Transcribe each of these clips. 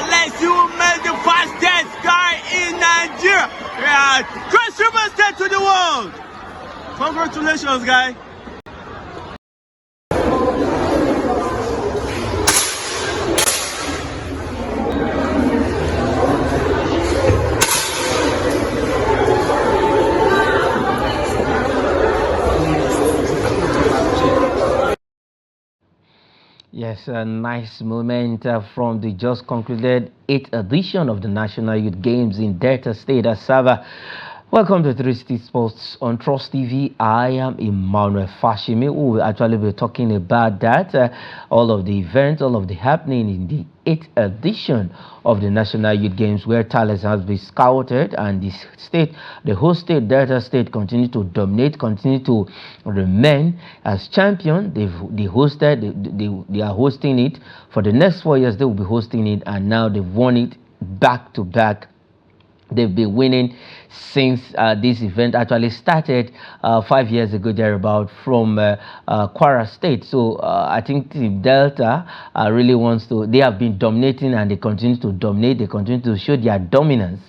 Let's you make the fastest guy in Nigeria. Contributed to the world. Congratulations, guy. Yes, a nice moment from the just concluded 8th edition of the National Youth Games in Delta State, Asaba. Welcome to 360 Sports on Trust TV. I am Emmanuel Fashimi. We will actually be talking about that, all of the events, all of the happening in the 8th edition of the National Youth Games, where talents has been scouted, and the host state, Delta State, continue to dominate, continue to remain as champion. They are hosting it for the next 4 years. They will be hosting it, and now they've won it back to back. They've been winning since this event actually started 5 years ago, thereabout, from Kwara State. So I think Team Delta really wants to. They have been dominating, and they continue to dominate. They continue to show their dominance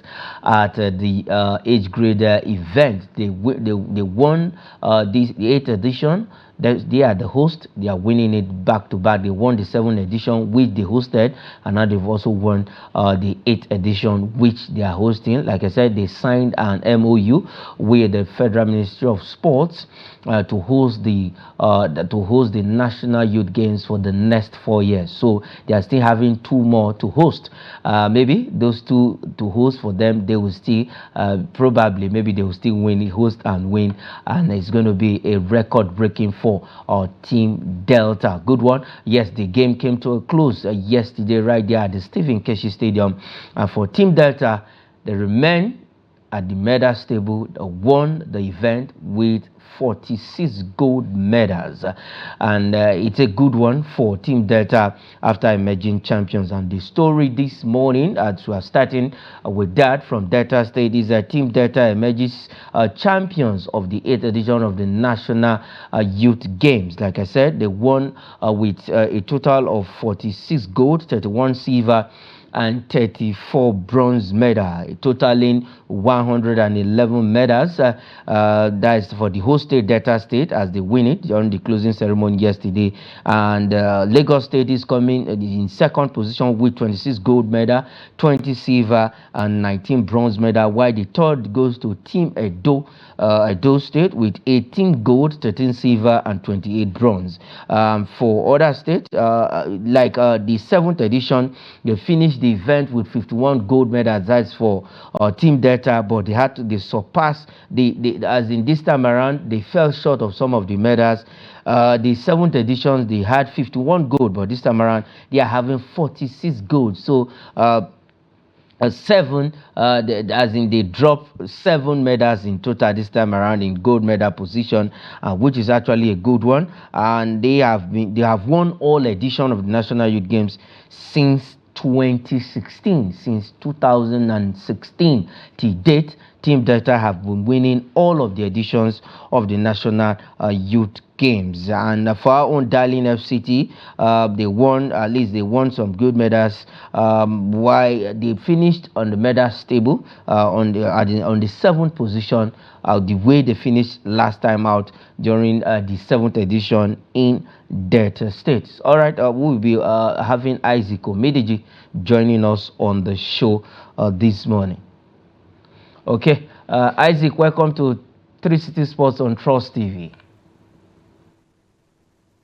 at the age grade event. They won the 8th edition. They are the host. They are winning it back to back. They won the 7th edition, which they hosted, and now they've also won the 8th edition, which they are hosting. Like I said, they signed an MOU with the Federal Ministry of Sports to host the National Youth Games for the next 4 years. So they are still having 2 more to host. Maybe those 2 to host for them, they will still probably maybe they will still host and win, and it's going to be a record-breaking for Team Delta. Good one. Yes, the game came to a close yesterday right there at the Stephen Keshi Stadium, and for Team Delta, they remain at the medal table, won the event with 46 gold medals, and it's a good one for Team Delta after emerging champions. And the story this morning, as we are starting with that from Delta State, is that Team Delta emerges champions of the 8th edition of the National Youth Games. Like I said, they won with a total of 46 gold, 31 silver, and 34 bronze medals, totaling 111 medals. That is for the host state, Delta State, as they win it during the closing ceremony yesterday. And Lagos State is coming in second position with 26 gold medal, 20 silver, and 19 bronze medal, while the third goes to Team Edo State with 18 gold, 13 silver, and 28 bronze. For other states, like the 7th edition, they finished the event with 51 gold medals. That's for Team Delta, but they surpassed as in this time around, they fell short of some of the medals. The 7th edition, they had 51 gold, but this time around they are having 46 gold. So as in they dropped 7 medals in total this time around in gold medal position, which is actually a good one. And they have won all edition of the National Youth Games since 2016, since 2016 to date. Team Delta have been winning all of the editions of the National Youth Games. And for our own darling FCT, they won, at least they won some good medals. Why they finished on the medal table on the seventh position, the way they finished last time out during the seventh edition in Delta State. All right, we'll be having Isaac Omidiji joining us on the show this morning. Okay, Isaac, welcome to 360 Sports on Trust TV.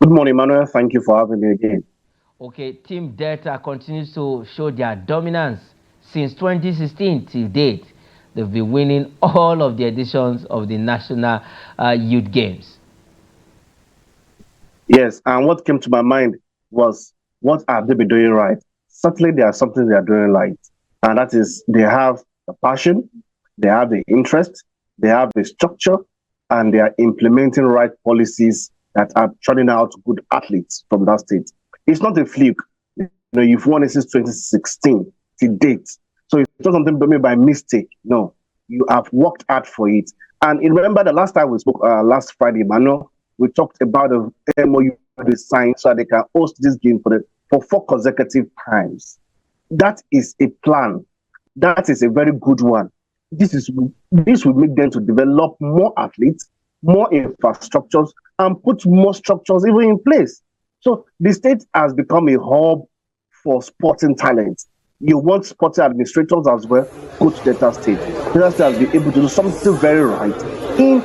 Good morning, Manuel. Thank you for having me again. Okay, Team Delta continues to show their dominance since 2016 till date. They've been winning all of the editions of the National Youth Games. Yes, and what came to my mind was, what have they been doing right? Certainly, there are something they are doing right, and that is they have the passion, they have the interest, they have the structure, and they are implementing right policies that are turning out good athletes from that state. It's not a fluke. You know, you've won it since 2016 to date. So it's not something done by mistake. No, you have worked hard for it. And remember the last time we spoke, last Friday, Manuel, we talked about the MOU they signed so they can host this game for 4 consecutive times. That is a plan. That is a very good one. This will make them to develop more athletes, more infrastructures, and put more structures even in place. So the state has become a hub for sporting talent. You want sporting administrators as well, go to Delta State. Delta State has been able to do something very right in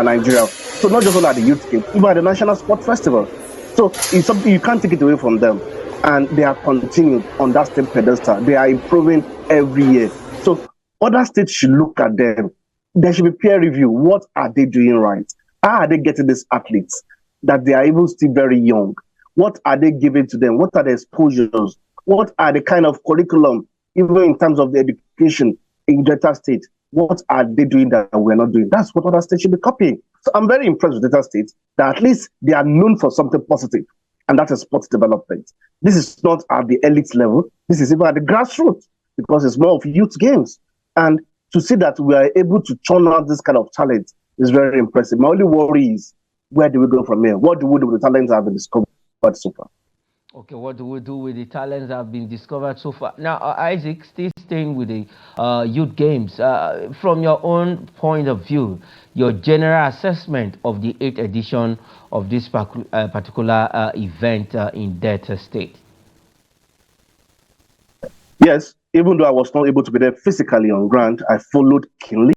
Nigeria. So not just at the youth game, even at the National Sport Festival. So it's something you can't take it away from them. And they are continued on that same pedestal. They are improving every year. So other states should look at them. There should be peer review. What are they doing right? How are they getting these athletes that they are even still very young? What are they giving to them? What are the exposures? What are the kind of curriculum, even in terms of the education in Delta State? What are they doing that we're not doing? That's what other states should be copying. So I'm very impressed with Delta State that at least they are known for something positive, and that is sports development. This is not at the elite level. This is even at the grassroots, because it's more of youth games. And to see that we are able to churn out this kind of talent is very impressive. My only worry is, where do we go from here? What do we do with the talents that have been discovered so far? Okay, what do we do with the talents that have been discovered so far? Now, Isaac, still staying with the youth games, from your own point of view, your general assessment of the 8th edition of this particular event in Delta State. Yes, even though I was not able to be there physically on ground, I followed keenly,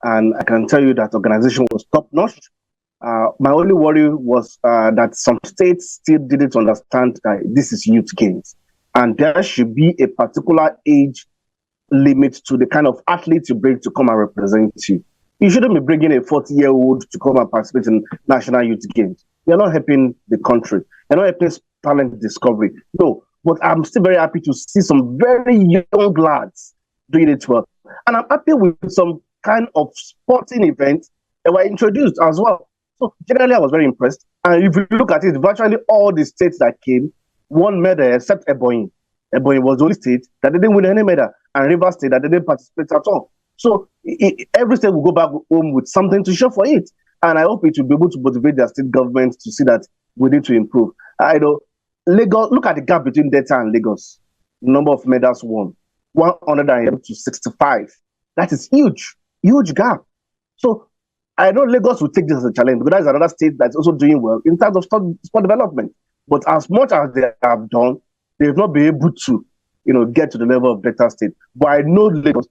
and I can tell you that organization was top-notch. My only worry was that some states still didn't understand that this is youth games, and there should be a particular age limit to the kind of athletes you bring to come and represent you. You shouldn't be bringing a 40-year-old to come and participate in national youth games. You're not helping the country. You're not helping talent discovery. No, but I'm still very happy to see some very young lads doing it well. And I'm happy with some kind of sporting events that were introduced as well. So generally, I was very impressed. And if you look at it, virtually all the states that came won medal except Ebonyi. Ebonyi was the only state that didn't win any medal, and Rivers State that didn't participate at all. So every state will go back home with something to show for it. And I hope it will be able to motivate their state government to see that we need to improve. I know Lagos, look at the gap between Delta and Lagos. Number of medals won, 100 to 65. That is huge, huge gap. So I know Lagos will take this as a challenge, because that is another state that's also doing well in terms of sport development. But as much as they have done, they've not been able to, get to the level of Delta State. But I know Lagos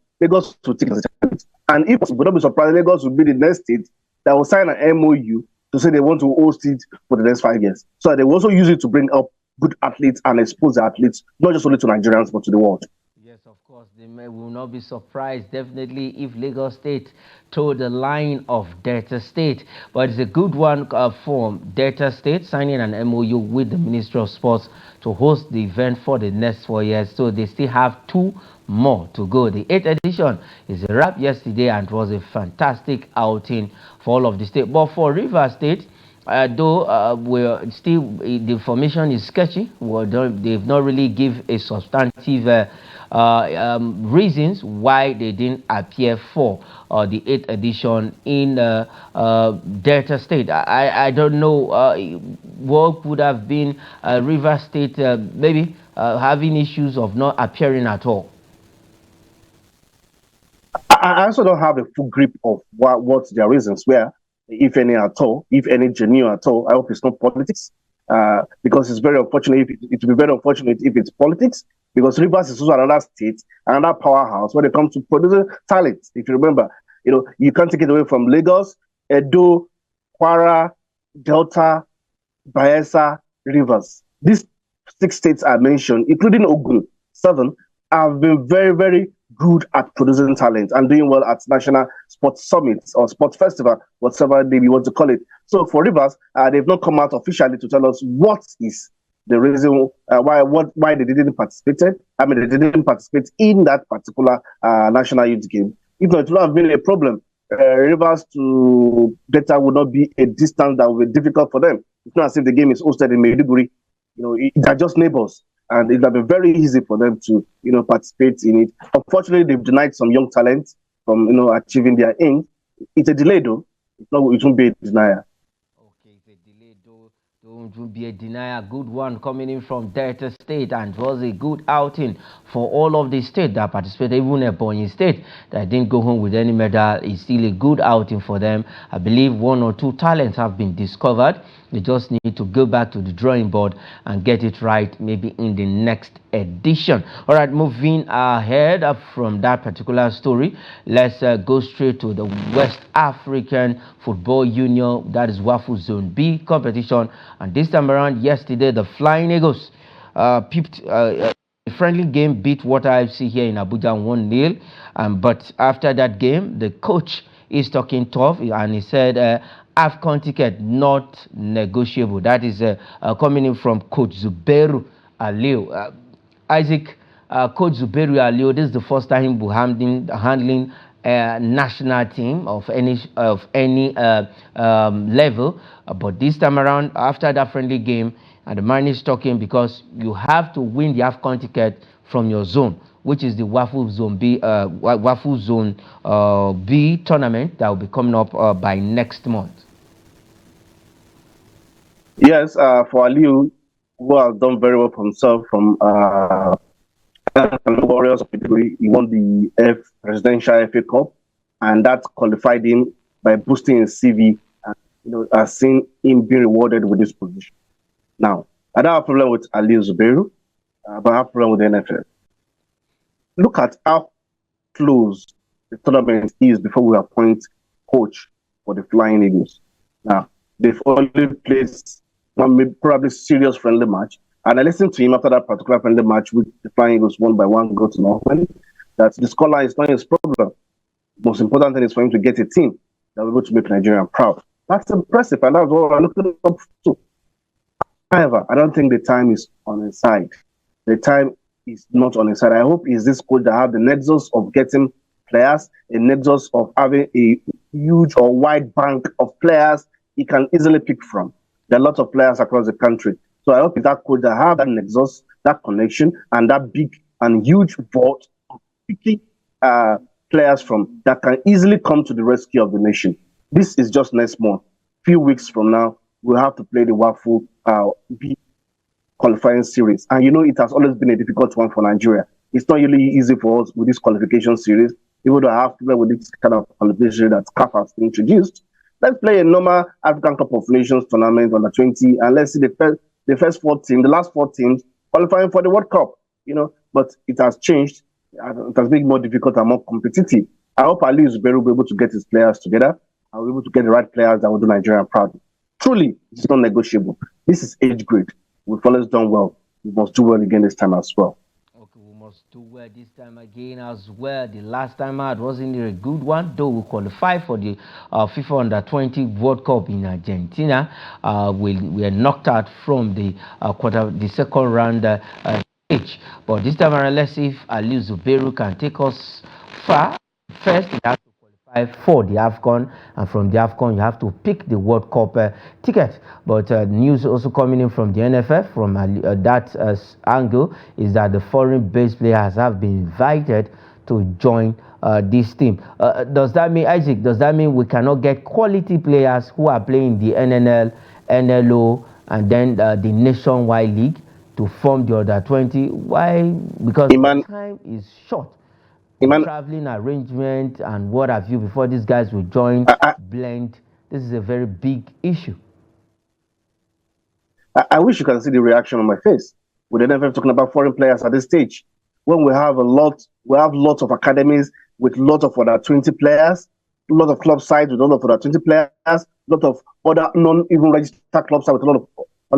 will take it as a challenge. And if we don't be surprised, Lagos will be the next state that will sign an MOU to say they want to host it for the next 5 years. So they will also use it to bring up good athletes and expose the athletes, not just only to Nigerians, but to the world. Yes, of course, they will not be surprised, definitely, if Lagos State toe the line of Delta State. But it's a good one for Delta State, signing an MOU with the Ministry of Sports to host the event for the next 4 years. So they still have 2 more to go. The 8th edition is a wrap yesterday, and it was a fantastic outing for all of the state. But for Rivers State, though we're still, the information is sketchy. They've not really give a substantive reasons why they didn't appear for the 8th edition in Delta State. I don't know what would have been River State maybe having issues of not appearing at all. I also don't have a full grip of what their reasons were, if any at all, if any genuine at all. I hope it's not politics, because it's very unfortunate. It will be very unfortunate if it's politics, because Rivers is also another state, another powerhouse when it comes to producing talent. If you remember, you can't take it away from Lagos, Edo, Kwara, Delta, Bayelsa, Rivers. These 6 states I mentioned, including Ogun, 7, have been very, very good at producing talent and doing well at national sports summits or sports festival, whatever name you want to call it. So for Rivers, they've not come out officially to tell us what is the reason why they didn't participate. I mean, they didn't participate in that particular national youth game. If not, it would have been a problem. Rivers to Delta would not be a distance that would be difficult for them. It's not as if the game is hosted in Maiduguri. They're just neighbors, and it would have been very easy for them to, participate in it. Unfortunately, they've denied some young talent from, achieving their aim. It's a delay, though. It won't be a denial. Okay, it's a delay, though. Don't be a denier. Good one coming in from Delta State, and it was a good outing for all of the states that participated. Even Ebonyi State that didn't go home with any medal is still a good outing for them. I believe 1 or 2 talents have been discovered. They just need to go back to the drawing board and get it right, maybe in the next edition. All right, moving ahead from that particular story, let's go straight to the West African Football Union, that is WAFU Zone B competition. And this time around, yesterday, the Flying Eagles a friendly game beat Water FC here in Abuja 1-0. But after that game, the coach is talking tough, and he said AFCON ticket not negotiable. That is coming in from Coach Zubairu Aliu. Isaac, Coach Zubairu Aliu, this is the first time he'll be handling a national team of any level. But this time around, after that friendly game, and the man is talking because you have to win the AFCON ticket from your zone, which is the WAFU Zone B, WAFU Zone B tournament that will be coming up by next month. Yes, for Aliu, who has done very well for himself from Warriors of Maiduguri, he won the Presidential FA Cup, and that qualified him by boosting his CV. And, I've seen him being rewarded with this position. Now, I don't have a problem with Aliu Zubairu, but I have a problem with the NFL. Look at how close the tournament is before we appoint coach for the Flying Eagles. Now, they've only played one probably serious friendly match. And I listened to him after that particular friendly match, which the Flying Eagles won by 1 goal to nothing, that the scoreline is not his problem. Most important thing is for him to get a team that will be able to make Nigeria proud. That's impressive, and that's what I'm looking up to. However, I don't think the time is on his side. The time is not on his side. I hope is this coach that have the nexus of getting players, a nexus of having a huge or wide bank of players he can easily pick from. There are lots of players across the country. So I hope it's that coach that have that nexus, that connection, and that big and huge vault of 50 players from that can easily come to the rescue of the nation. This is just next month. Few weeks from now, we'll have to play the WAFU B qualifying series. And it has always been a difficult one for Nigeria. It's not really easy for us with this qualification series, even though I have to play with this kind of qualification that CAF has introduced. Let's play a normal African Cup of Nations tournament under 20, and let's see the first 4 teams, the last 4 teams qualifying for the World Cup. But it has changed. It has made it more difficult and more competitive. I hope Aliu Zubairu will be able to get his players together and will be able to get the right players that will do Nigeria proud. Truly, it's not negotiable. This is age grade. We've always done well. We must do well again this time as well. Okay, we must do well this time again as well. The last time out wasn't a good one, though we qualified for the FIFA Under-20 World Cup in Argentina. We are knocked out from the second round stage. But this time around, let's see if Aliu Zubairu can take us far. First, he has to qualify for the AFCON, and from the AFCON you have to pick the World Cup ticket. But news also coming in from the NFF from that angle is that the foreign-based players have been invited to join this team. Does that mean, Isaac, does that mean we cannot get quality players who are playing the NNL, NLO, and then the Nationwide League to form the under 20? Why? Because the time is short. Traveling arrangement and what have you before these guys will join, blend. This is a very big issue. I wish you can see the reaction on my face with the NFF talking about foreign players at this stage. When we have lots of academies with lots of under 20 players, a lot of club sides with a lot of under 20 players, a lot of other non-even registered club sides with a lot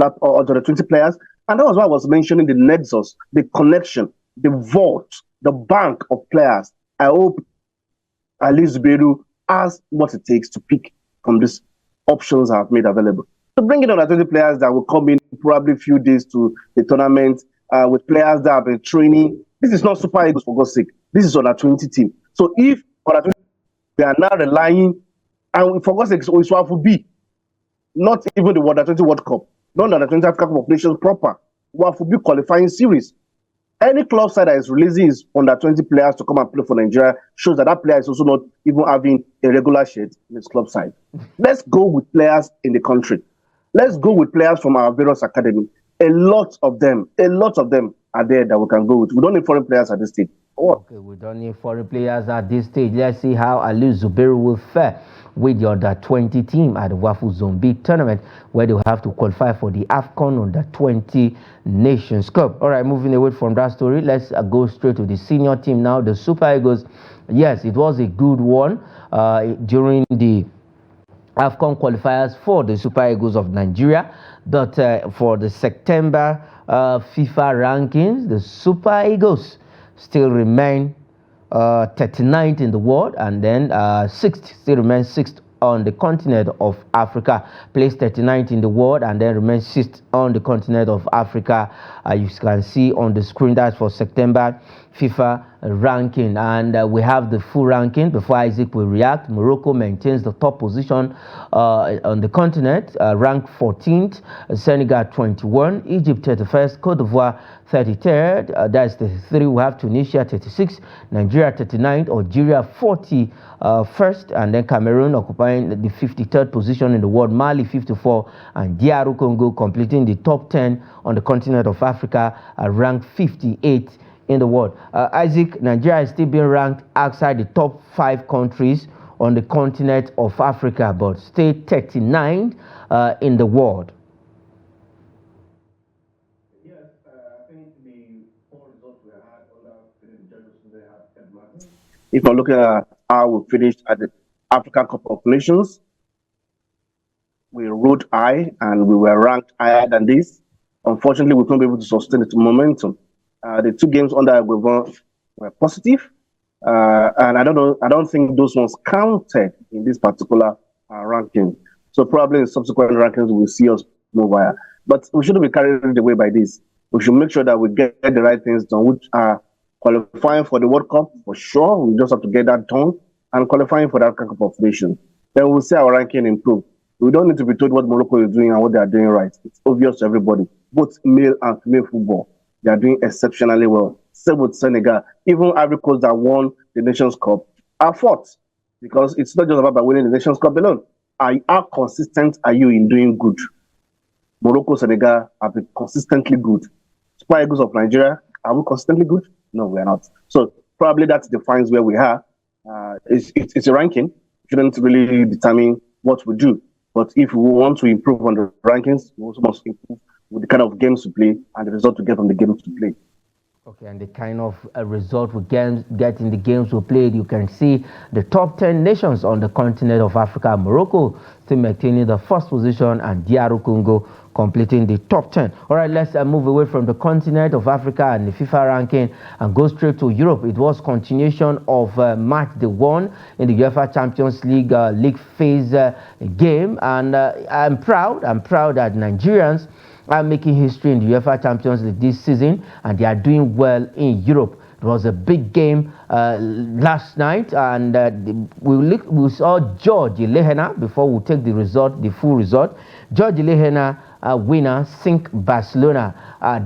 of under 20 players. And that was why I was mentioning the nexus, the connection, the vault, the bank of players. I hope Ali Zubairu has what it takes to pick from these options I've made available. So bring in under 20 players that will come in probably a few days to the tournament with players that have been training. This is not Super Eagles, for God's sake. This is under 20 team. So if under 20, they are now relying, and for God's sake, it's will be not even the under 20 World Cup, not under 20 African Cup of Nations proper. What will be qualifying series? Any club side that is releasing his under 20 players to come and play for Nigeria shows that player is also not even having a regular shirt in his club side. Let's go with players in the country. Let's go with players from our various academies. A lot of them are there that we can go with. We don't need foreign players at this stage. Okay, we don't need foreign players at this stage. Let's see how Ali Zubairu will fare with the under 20 team at the Wafu Zone B tournament, where they'll have to qualify for the AFCON under 20 Nations Cup. All right, moving away from that story, let's go straight to the senior team now, the Super Eagles. Yes, it was a good one during the AFCON qualifiers for the Super Eagles of Nigeria, but for the September FIFA rankings, the Super Eagles still remain 39th in the world, and then still remains 6th on the continent of Africa, placed 39th in the world, and then remains 6th on the continent of Africa. You can see on the screen that's for September FIFA ranking, and we have the full ranking before Isaac will react. Morocco maintains the top position on the continent, ranked 14th, Senegal 21, Egypt 31st, Cote d'Ivoire 33rd, that's 33. We have Tunisia 36, Nigeria 39th, Algeria 41st, and then Cameroon occupying the 53rd position in the world, Mali 54, and DR Congo completing the top 10 on the continent of Africa, ranked 58th in the world. Isaac, Nigeria is still being ranked outside the top 5 countries on the continent of Africa, but stay 39th in the world. Yes, I think the 4 results we had under the judges today have matters. If I'm looking at how we finished at the African Cup of Nations, we rode high and we were ranked higher than this. Unfortunately, we couldn't be able to sustain the momentum. The 2 games under Agwevon were positive, and I don't think those ones counted in this particular ranking. So probably in subsequent rankings we'll see us move higher. But we shouldn't be carried away by this. We should make sure that we get the right things done, which are qualifying for the World Cup for sure. We just have to get that done, and qualifying for the African Cup of Nations. Then we'll see our ranking improve. We don't need to be told what Morocco is doing and what they are doing right. It's obvious to everybody, both male and female football. They are doing exceptionally well. Same with Senegal. Even Ivory Coast that won the Nations Cup are fourth, because it's not just about by winning the Nations Cup alone. How consistent are you in doing good? Morocco, Senegal have been consistently good. Super Eagles of Nigeria, are we consistently good? No, we are not. So probably that defines where we are. It's a ranking. It shouldn't really determine what we do. But if we want to improve on the rankings, we also must improve with the kind of games to play and the result to get from the games to play. Okay, and the kind of result we get in the games we played, you can see the top 10 nations on the continent of Africa. Morocco still maintaining the first position, and DR Congo completing the top 10. All right, let's move away from the continent of Africa and the FIFA ranking and go straight to Europe. It was continuation of match day 1 in the UEFA Champions League league phase game, and I'm proud that Nigerians are making history in the UEFA Champions League this season, and they are doing well in Europe. It was a big game last night, and we saw George Lehena before we take the full result. George Lehena, winner, sink Barcelona.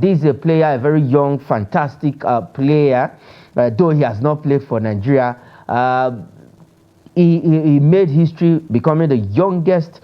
This is a player, a very young, fantastic player, though he has not played for Nigeria. He made history, becoming the youngest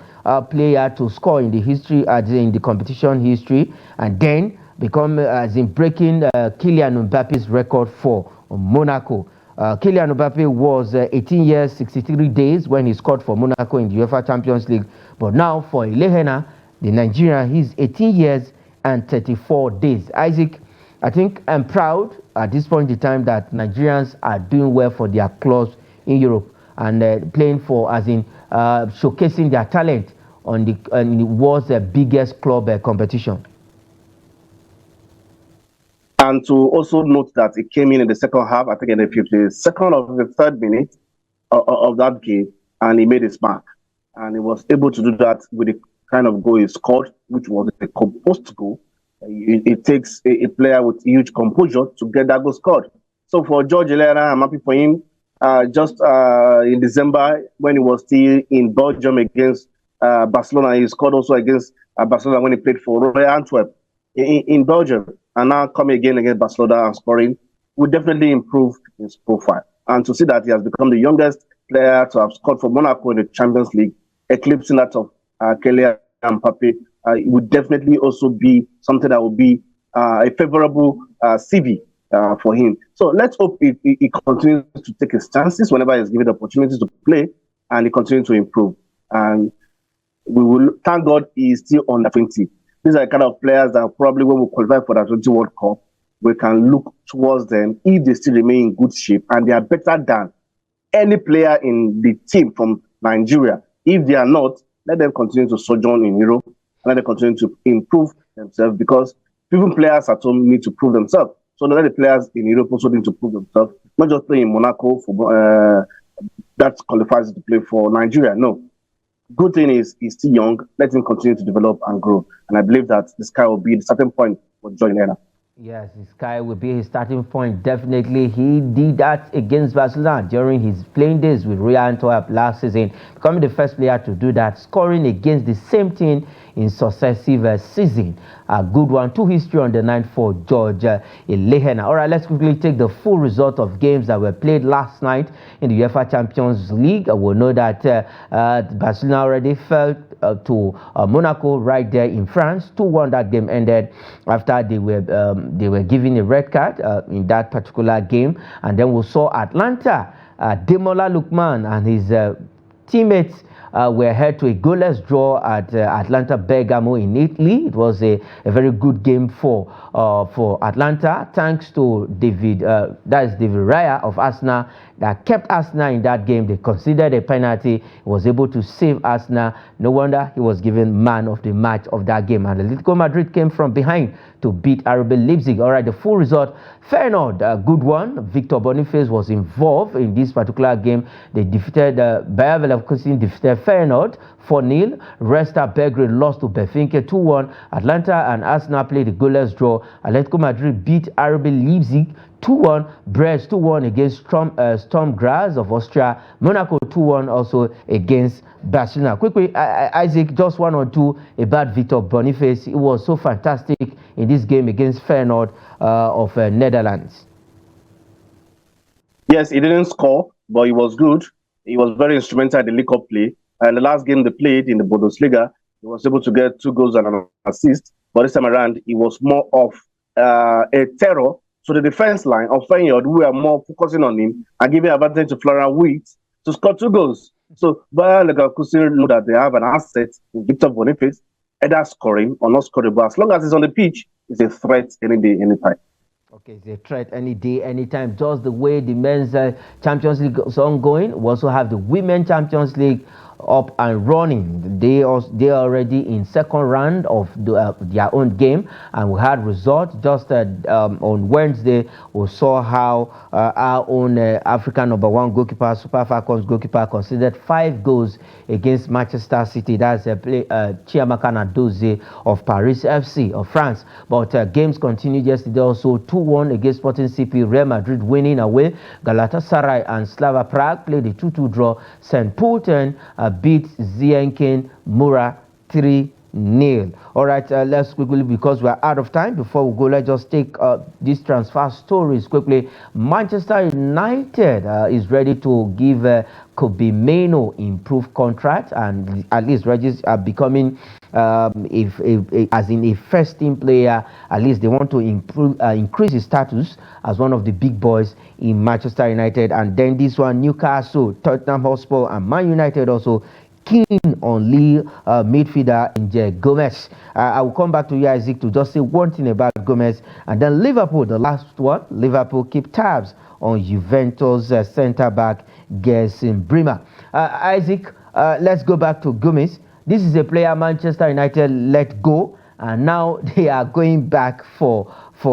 player to score in the history, in the competition history, and then become as in breaking Kylian Mbappe's record for Monaco. Kylian Mbappe was 18 years, 63 days when he scored for Monaco in the UEFA Champions League. But now for Lehena, the Nigerian, he's 18 years and 34 days. Isaac, I think I'm proud at this point in time that Nigerians are doing well for their clubs in Europe and playing for, as in showcasing their talent on the world's biggest club competition. And to also note that it came in the second half, I think in the 52nd of the third minute of that game, and he made his mark. And he was able to do that with the kind of goal he scored, which was a composed goal. It takes a player with huge composure to get that goal scored. So for George Lehena, I'm happy for him. Just in December, when he was still in Belgium against Barcelona, he scored also against Barcelona when he played for Royal Antwerp in Belgium. And now coming again against Barcelona and scoring will definitely improve his profile. And to see that he has become the youngest player to have scored for Monaco in the Champions League, eclipsing that of Kylian Mbappe, would definitely also be something that will be a favorable CV for him. So let's hope he continues to take his chances whenever he's given the opportunity to play, and he continues to improve. And we will thank God he is still under 20. These are the kind of players that probably when we qualify for the 20 World Cup, we can look towards them if they still remain in good shape and they are better than any player in the team from Nigeria. If they are not, let them continue to sojourn in Europe and let them continue to improve themselves, because even players at home need to prove themselves. So let the players in Europe also need to prove themselves, not just play in Monaco for that qualifies to play for Nigeria. No. Good thing is he's still young. Let him continue to develop and grow. And I believe that the sky will be the starting point for George Lehena. Yes, the sky will be his starting point. Definitely, he did that against Barcelona during his playing days with Royal Antwerp last season, becoming the first player to do that, scoring against the same team in successive season. A good one. To history on the night for George Lehena. All right, let's quickly take the full result of games that were played last night in the UEFA Champions League. We'll know that Barcelona already fell to Monaco right there in France. 2-1 that game ended after they were given a red card in that particular game. And then we saw Atlanta, Demola Lookman and his teammates were held to a goalless draw at Atlanta Bergamo in Italy. It was a very good game for Atlanta, thanks to David Raya of Arsenal that kept Arsenal in that game. They considered a penalty. He was able to save Arsenal. No wonder he was given man of the match of that game. And Atletico Madrid came from behind to beat RB Leipzig. All right, the full result, Feyenoord, a good one. Victor Boniface was involved in this particular game. They defeated Bayer Leverkusen, defeated Feyenoord 4-0. Resta Belgrade lost to Benfica 2-1. Atlanta and Arsenal played a goalless draw. Atletico Madrid beat RB Leipzig 2-1. Brest 2-1 against Sturm Graz of Austria. Monaco 2-1 also against Barcelona. Quickly, Isaac, just one or two about Victor Boniface. He was so fantastic in this game against Feyenoord of Netherlands. Yes, he didn't score, but he was good. He was very instrumental in the League Cup play. And the last game they played in the Bundesliga, he was able to get 2 goals and an assist. But this time around, he was more of a terror. So the defense line of Feyenoord, we are more focusing on him and giving advantage to Florian Wirtz to score 2 goals. So Bayer Leverkusen know that they have an asset in Victor Boniface, either scoring or not scoring. But as long as he's on the pitch, it's a threat any day, anytime. Okay, it's a threat any day, anytime. Just the way the men's Champions League is ongoing, we also have the Women's Champions League up and running. They are already in second round of their own game, and we had results just on Wednesday. We saw how our own African #1 goalkeeper, Super Falcons goalkeeper, conceded 5 goals against Manchester City. That's Chiamaka Nnadozie of Paris FC of France. But games continued yesterday also. 2-1 against Sporting CP, Real Madrid winning away. Galatasaray and Slava Prague played a 2-2 draw. St. Pölten beat Zienken Mura 3-0. All right, let's quickly, because we're out of time, before we go, let's just take these transfer stories quickly. Manchester United is ready to give Kobe Mainoo improved contract, and at least becoming as in a first team player. At least they want to increase his status as one of the big boys in Manchester United. And then this one, Newcastle, Tottenham Hotspur, and Man United also keen on Lille midfielder Nje Gomez. I will come back to you, Isaac, to just say one thing about Gomez. And then Liverpool, the last one. Liverpool keep tabs on Juventus centre-back Gerson Bremer. Isaac, let's go back to Gomez. This is a player Manchester United let go, and now they are going back for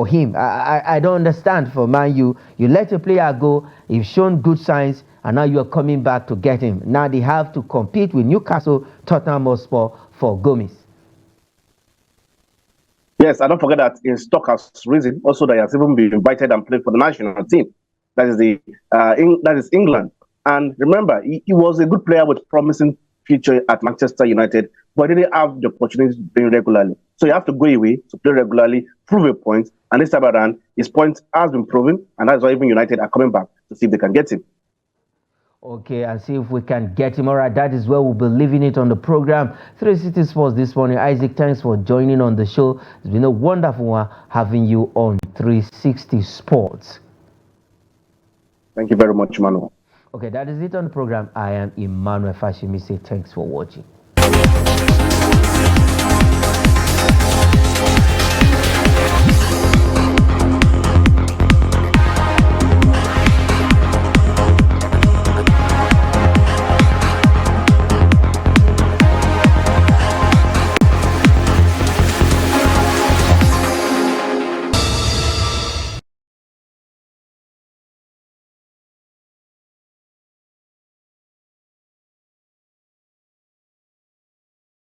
him. I don't understand. For Man U, you let a player go, you've shown good signs, and now you're coming back to get him. Now they have to compete with Newcastle, Tottenham Hotspur for Gomez. Yes, I don't forget that his stock has risen. Also, that he has even been invited and played for the national team. That is England. And remember, he was a good player with promising future at Manchester United, but he didn't have the opportunity to play regularly. So you have to go away to play regularly, prove a point, and this time around, his point has been proven, and that's why even United are coming back to see if they can get him. Okay, and see if we can get him. All right, that is where we'll be leaving it on the program. 360 Sports this morning. Isaac, thanks for joining on the show. It's been a wonderful one having you on 360 Sports. Thank you very much, Manuel. Okay, that is it on the program. I am Emmanuel Fashimi. Say thanks for watching.